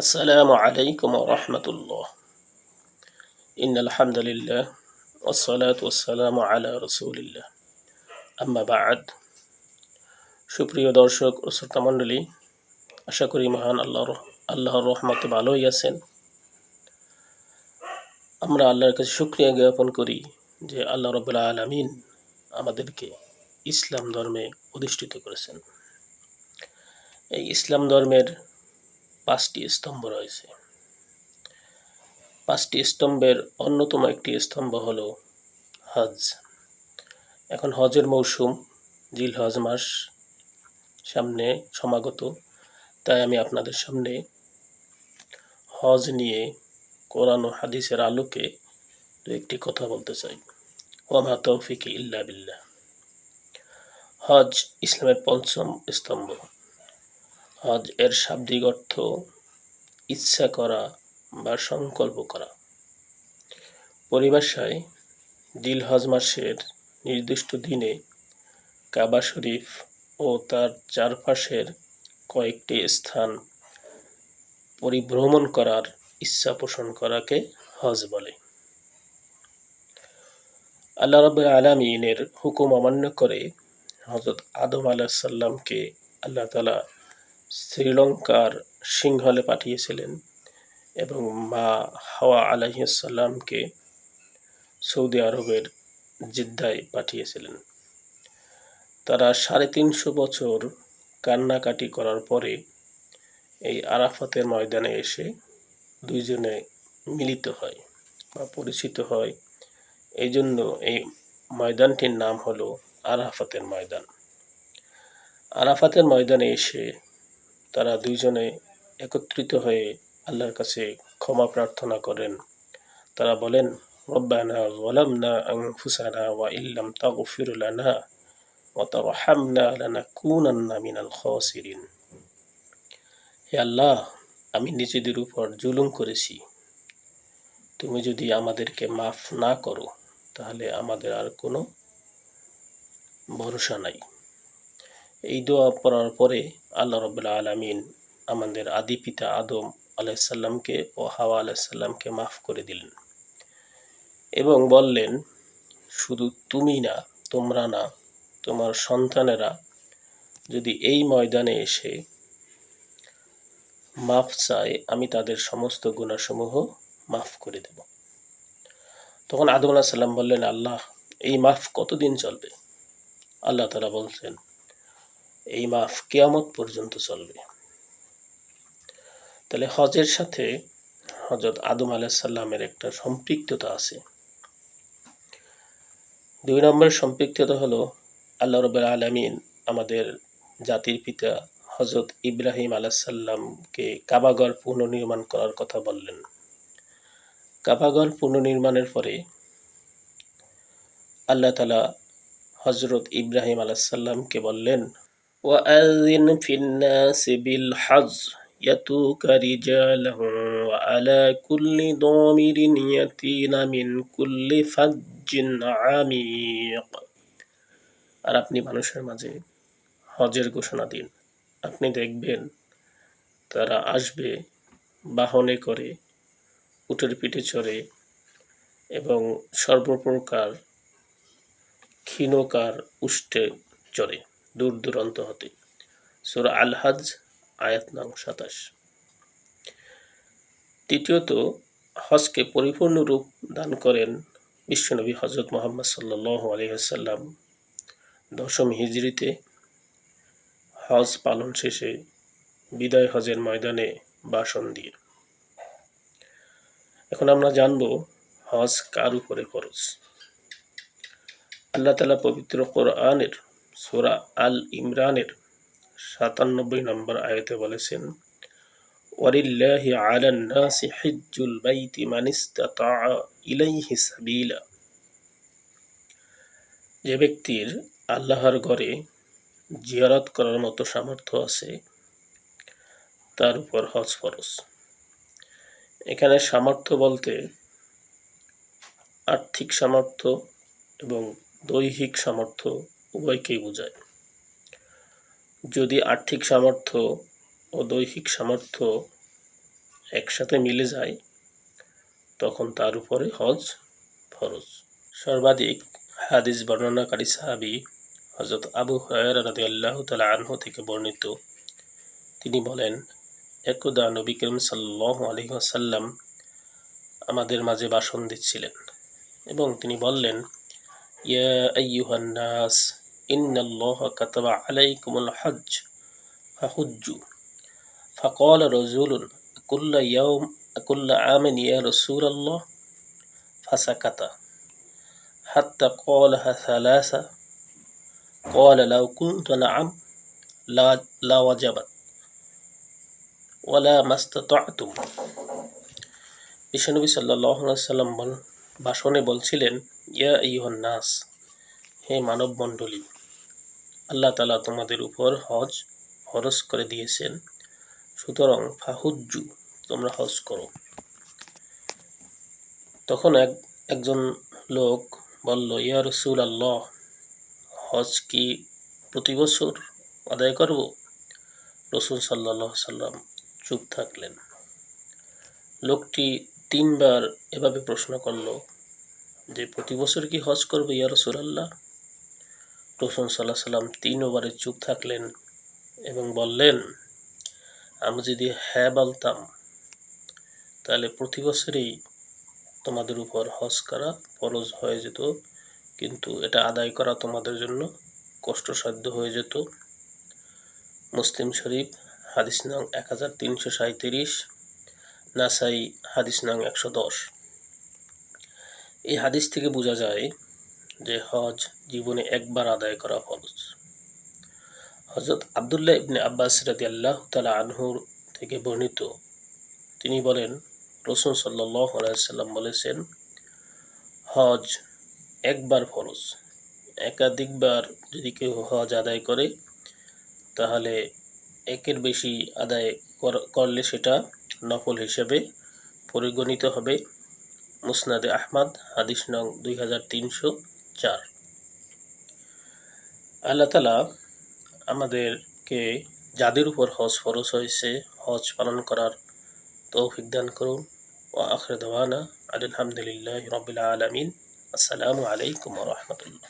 আসসালামু আলাইকুম ওয়া রাহমাতুল্লাহ। ইন্নাল হামদুলিল্লাহ ওয়াসসালাতু ওয়াসসালামু আলা রাসূলিল্লাহ। আম্মা বা'দ। সুপ্রিয় দর্শক ও শ্রোতা মণ্ডলী, আশা করি মহান আল্লাহর রহমতে ভালোই আছেন। আমরা আল্লাহর কাছে শুকরিয়া জ্ঞাপন করি যে আল্লাহ রাব্বুল আলামিন আমাদেরকে ইসলাম ধর্মে অধিষ্ঠিত করেছেন। এই ইসলাম ধর্মের ৫টি স্তম্ভ রয়েছে। ৫টি স্তম্ভের অন্যতম একটি স্তম্ভ হলো হজ। এখন হজের মৌসুম, জিলহজ মাস সামনে সমাগত, তাই আমি আপনাদের সামনে হজ নিয়ে কোরআন ও হাদিসের আলোকে দু একটি কথা বলতে চাই। ওয়ামা তৌফিকি ইল্লা বিল্লাহ। হজ ইসলামের পঞ্চম স্তম্ভ। হজ এর শাব্দিক অর্থ ইচ্ছা করা বা সংকল্প করা। পরিভাষায় জিলহজ মাসের নির্দিষ্ট দিনে কাবা শরীফ ও তার চারপাশের কয়েকটি স্থান পরিভ্রমণ করার ইচ্ছা পোষণ করাকে হজ বলে। আল্লাহ রাব্বুল আলামিনের হুকুম অমান্য করে হযরত আদম আলাইহিস সালামকে আল্লাহ তাআলা শ্রীলঙ্কার সিংহলে পাঠিয়েছিলেন এবং মা হাওয়া আলাইহিস সালামকে সৌদি আরবের জিদ্দায় পাঠিয়েছিলেন। তারা ৩৫০ বছর কান্নাকাটি করার পরে এই আরাফাতের ময়দানে এসে দুইজনে মিলিত হয় বা পরিচিত হয়। এই জন্য এই ময়দানটির নাম হলো আরাফাতের ময়দান। আরাফাতের ময়দানে এসে তারা দুইজনে একত্রিত হয়ে আল্লাহর কাছে ক্ষমা প্রার্থনা করেন। তারা বলেন, রব্বানা যালামনা আনফুসানা ওয়া ইল্লাম তাগফির লানা ওয়া তারহামনা লানাকুনান্না মিনাল খাসিরিন। হে আল্লাহ, আমি নিজেদের উপর জুলুম করেছি। তুমি যদি আমাদেরকে মাফ না করো তাহলে আমাদের আর কোনো ভরসা নাই। এই দোয়া পড়ার পরে আল্লাহ রাব্বুল আলামিন আমাদের আদি পিতা আদম আলাইহিস সালামকে ও হাওয়া আলাইহিস সালামকে মাফ করে দিলেন এবং বললেন, শুধু তুমি না, তোমরা না, তোমার সন্তানেরা যদি এই ময়দানে এসে মাফ চায়, আমি তাদের সমস্ত গুনাহসমূহ মাফ করে দেব। তখন আদম আলাইহিস সালাম বললেন, আল্লাহ, এই মাফ কতদিন চলবে? আল্লাহ তাআলা বলছেন, এই মাফ কিয়ামত পর্যন্ত চলবে। তাহলে হজের সাথে হযরত আদম আলাইহিস সালামের একটা সম্পৃক্ততা আছে। ২ নম্বর সম্পৃক্ততা হলো আল্লাহ রাব্বুল আলামিন আমাদের জাতির পিতা হযরত ইব্রাহিম আলাইহিস সালামকে কাবাঘর পুনর্নির্মাণ করার কথা বললেন। কাবাঘর পুনর্নির্মাণের পরে আল্লাহ তাআলা হযরত ইব্রাহিম আলাইহিস সালামকে বললেন, ওয়াআযিন ফিন-নাসি বিল-হজ্জ ইয়াতুকা রিজালান ওয়া আলা কুল্লি দামিরিন ইয়াতিনা মিন কুল্লি ফাজ্জিন আমিক। আর আপনি মানুষের মাঝে হজের ঘোষণা দিন। আপনি দেখবেন তারা আসবে বাহনে করে, উটের পিঠে চড়ে এবং সর্বপ্রকার ক্ষীণকার উষ্টে চড়ে দূর দূরান্ত হতে। সূরা আল হজ আয়াত নং ২৭। তৃতীয়ত, হজকে পরিপূর্ণ রূপ দান করেন বিশ্বনবী হযরত মুহাম্মদ সাল্লাল্লাহু আলাইহি ওয়াসাল্লাম ১০ম হিজরিতে হজ পালন শেষে বিদায় হজের ময়দানে ভাষণ দিয়ে। এখন আমরা জানব হজ কার উপরে ফরজ। আল্লাহ তাআলা পবিত্র কোরআনের সূরা আল ইমরানের ৯৭ নম্বর আয়াতে বলেছেন, ওয়ালিল্লাহি আলান নাসি হিজ্জুল বাইতি মান ইসতাতাআ ইলাইহি সাবিলা। যে ব্যক্তির আল্লাহর ঘরে জিয়ারত করার মতো সামর্থ্য আছে তার উপর হজ ফরজ। এখানে সামর্থ্য বলতে আর্থিক সামর্থ্য এবং দৈহিক সামর্থ্য উভয়কেই বোঝায়। যদি আর্থিক সামর্থ্য ও দৈহিক সামর্থ্য একসাথে মিলে যায় তখন তার উপরে হজ ফরজ। সর্বাধিক হাদিস বর্ণনাকারী সাহাবী হযরত আবু হুরায়রা রাদিয়াল্লাহু তাআলা আনহু থেকে বর্ণিত। তিনি বলেন, একদা নবী করিম সাল্লাল্লাহু আলাইহি ওয়াসাল্লাম আমাদের মাঝে ভাষণ দিচ্ছিলেন এবং তিনি বললেন, ইয়া আইয়ুহান নাস ইন্নাল্লাহা কাতাবা আলাইকুমুল হজ্জ ফাহুজ্জু ফাকাল রাজুলুন কুল্লা আমিন ইয়া রাসূলাল্লাহ ফাসাকাতা হাত্তা ক্বালাহা সালাসা ক্বালা লাউ কুনতু নাআম লা ওয়াজাবাত ওয়ালা মাস্তাতা'তুম। বিশ্বনবী সাল্লাল্লাহু আলাইহি ওয়াসাল্লাম ভাষণে বলছিলেন, ইয়া আইয়ুহান নাস, হে মানব মণ্ডলী, আল্লাহ তাআলা তোমাদের উপর হজ ফরজ করে দিয়েছেন, সুতরাং ফাহুজ্জু, তোমরা হজ করো। তখন একজন লোক বলল, ইয়া রাসূলাল্লাহ, হজ কি প্রতি বছর আদায় করব? রাসূল সাল্লাল্লাহু আলাইহি সাল্লাম চুপ থাকলেন। লোকটি ৩ বার এভাবে প্রশ্ন করল যে, প্রতি বছর কি হজ করবে ইয়া রাসূলাল্লাহ? রাসূল সাল্লাল্লাহু আলাইহি সাল্লাম ৩ বারে চুপ থাকলেন এবং বললেন, আমি যদি হ্যাঁ বলতাম তাহলে প্রতি বছরই তোমাদের উপর হজ করা ফরজ হয়ে যেত, কিন্তু এটা আদায় করা তোমাদের জন্য কষ্টসাধ্য হয়ে যেত। মুসলিম শরীফ হাদিস নং 1337, নাসাই হাদিস নং 110। এই হাদিস থেকে বোঝা যায় যে হজ জীবনে একবার আদায় করা ফরজ। হযরত আব্দুল্লাহ ইবনে আব্বাস রাদিয়াল্লাহু তাআলা আনহু থেকে বর্ণিত, তিনি বলেন, রাসূল সাল্লাল্লাহু আলাইহি ওয়াসাল্লাম বলেছেন, হজ একবার ফরজ, একাধিকবার যদি কেউ হজ আদায় করে তাহলে একের বেশি আদায় করলে সেটা নফল হিসেবে পরিগণিত হবে। মুসনাদে আহমদ হাদিস নং 2304। আল্লাহ তাআলা আমাদেরকে যাদের উপর হজ ফরজ হয়েছে হজ পালন করার তৌফিক দান করুন। ওয়া আখিরু দাওয়ানা আলহামদুলিল্লাহি রাব্বিল আলামিন। আসসালামু আলাইকুম ওয়া রাহমাতুল্লাহ।